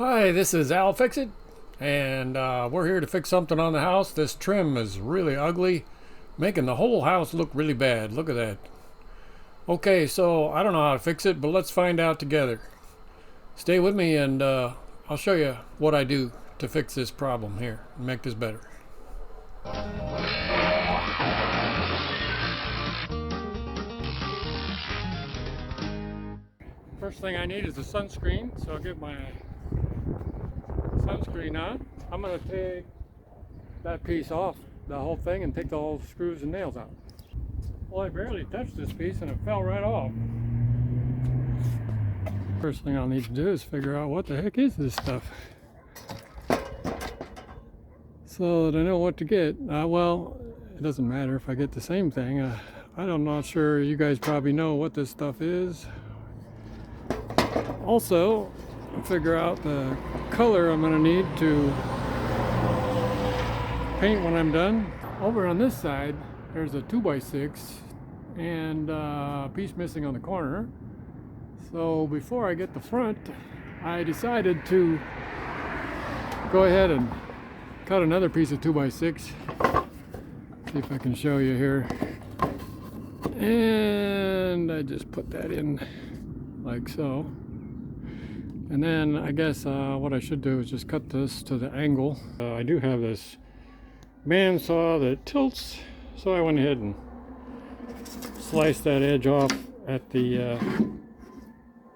Hi, this is Al Fix It, and we're here to fix something on the house. This trim is really ugly, making the whole house look really bad. Look at that. Okay, so I don't know how to fix it, but let's find out together. Stay with me, and I'll show you what I do to fix this problem here and make this better. First thing I need is a sunscreen, so I'll get my sunscreen on. I'm going to take that piece off, the whole thing, and take the whole screws and nails out. Well, I barely touched this piece and it fell right off. First thing I'll need to do is figure out what the heck is this stuff, so that I know what to get. Well, it doesn't matter if I get the same thing. I'm not sure, you guys probably know what this stuff is. Also, figure out the color I'm going to need to paint when I'm done. Over on this side, there's a 2x6 and a piece missing on the corner. So before I get the front, I decided to go ahead and cut another piece of 2x6. See if I can show you here. And I just put that in like so. And then I guess what I should do is just cut this to the angle. I do have this bandsaw that tilts, so I went ahead and sliced that edge off at the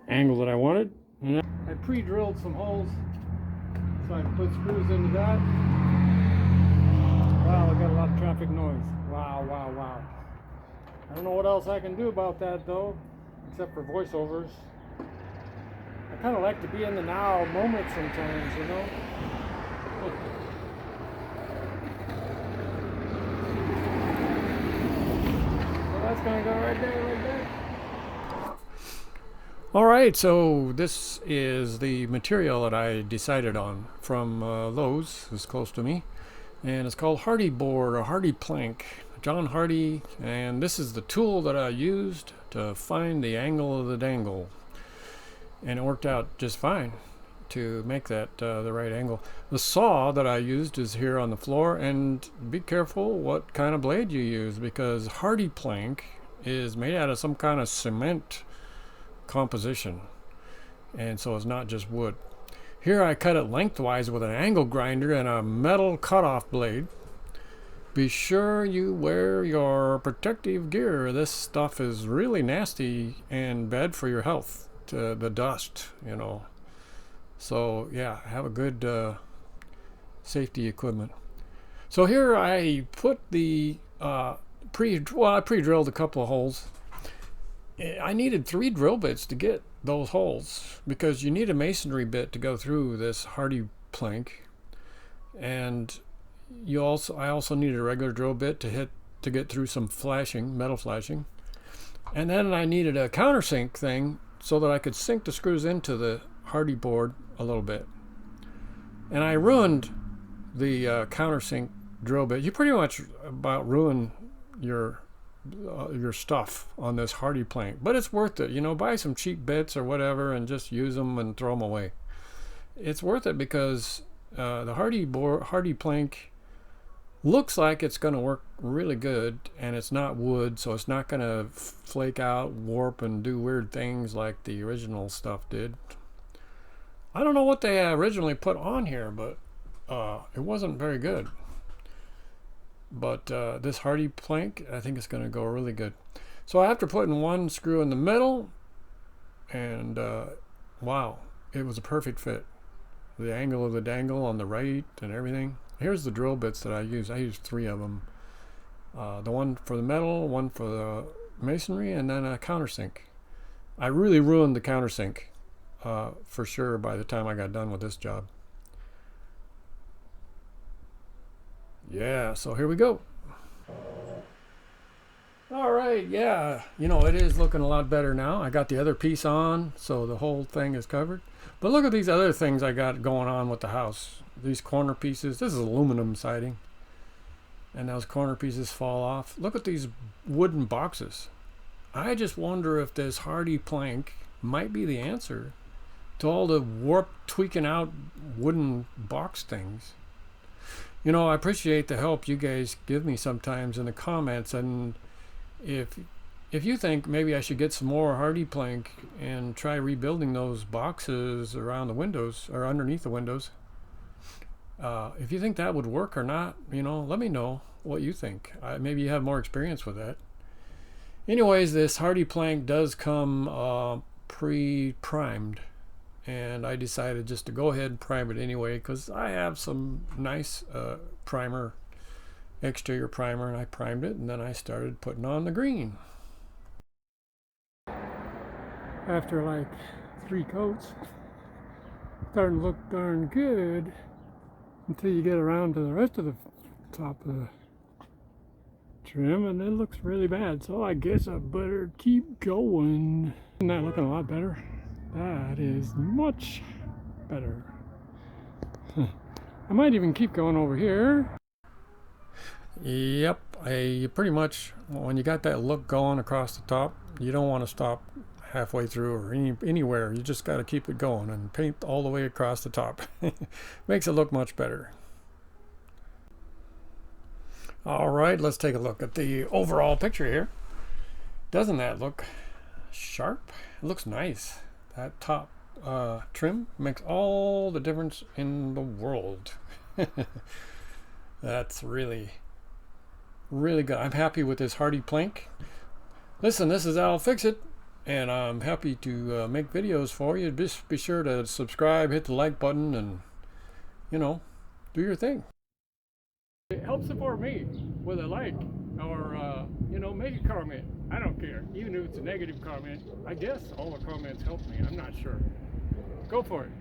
angle that I wanted. And I pre-drilled some holes so I can put screws into that. Wow, I got a lot of traffic noise. Wow, wow, wow. I don't know what else I can do about that though, except for voiceovers. I kind of like to be in the now moment sometimes, you know. So that's going to go right there, right there. All right, so this is the material that I decided on from Lowe's, who's close to me. And it's called Hardy board or Hardy plank. John Hardy, and this is the tool that I used to find the angle of the dangle. And it worked out just fine to make that the right angle. The saw that I used is here on the floor, and be careful what kind of blade you use, because Hardy plank is made out of some kind of cement composition, and so it's not just wood. Here I cut it lengthwise with an angle grinder and a metal cutoff blade. Be sure you wear your protective gear. This stuff is really nasty and bad for your health. The dust, you know. So yeah, have a good safety equipment. So here I put the I pre-drilled a couple of holes. I needed 3 drill bits to get those holes, because you need a masonry bit to go through this Hardy plank, and I also needed a regular drill bit to get through some metal flashing, and then I needed a countersink thing so that I could sink the screws into the Hardy board a little bit. And I ruined the countersink drill bit. You pretty much about ruin your stuff on this Hardy plank, but it's worth it. You know, buy some cheap bits or whatever and just use them and throw them away. It's worth it because the Hardy plank looks like it's going to work really good, and it's not wood, so it's not going to flake out, warp, and do weird things like the original stuff did. I don't know what they originally put on here, but it wasn't very good. But this Hardy plank, I think it's going to go really good. So after putting one screw in the middle, and wow, it was a perfect fit. The angle of the dangle on the right and everything. Here's the drill bits that I used. I used 3 of them. The one for the metal, one for the masonry, and then a countersink. I really ruined the countersink for sure by the time I got done with this job. Yeah, so here we go. All right, yeah, you know, it is looking a lot better now. I got the other piece on, so the whole thing is covered. But look at these other things I got going on with the house. These corner pieces, this is aluminum siding, and those corner pieces fall off. Look at these wooden boxes. I just wonder if this Hardy plank might be the answer to all the warp tweaking out wooden box things. You know, I appreciate the help you guys give me sometimes in the comments, and if you think maybe I should get some more hardy plank and try rebuilding those boxes around the windows or underneath the windows, if you think that would work or not, you know, let me know what you think. Maybe you have more experience with that. Anyways, this hardy plank does come pre-primed, and I decided just to go ahead and prime it anyway because I have some nice exterior primer, and I primed it, and then I started putting on the green. After like 3 coats, starting to look darn good until you get around to the rest of the top of the trim, and it looks really bad. So I guess I better keep going. Isn't that looking a lot better? That is much better. I might even keep going over here. Yep, you pretty much, when you got that look going across the top, you don't want to stop halfway through or anywhere. You just got to keep it going and paint all the way across the top. Makes it look much better. All right, let's take a look at the overall picture here. Doesn't that look sharp? It looks nice. That top trim makes all the difference in the world. That's really good. I'm happy with this hardy plank. Listen, this is I'll Fix It, and I'm happy to make videos for you. Just be sure to subscribe, hit the like button, and, you know, do your thing. Help support me with a like, or you know, make a comment. I don't care, even if it's a negative comment. I guess all the comments help me. I'm not sure. Go for it.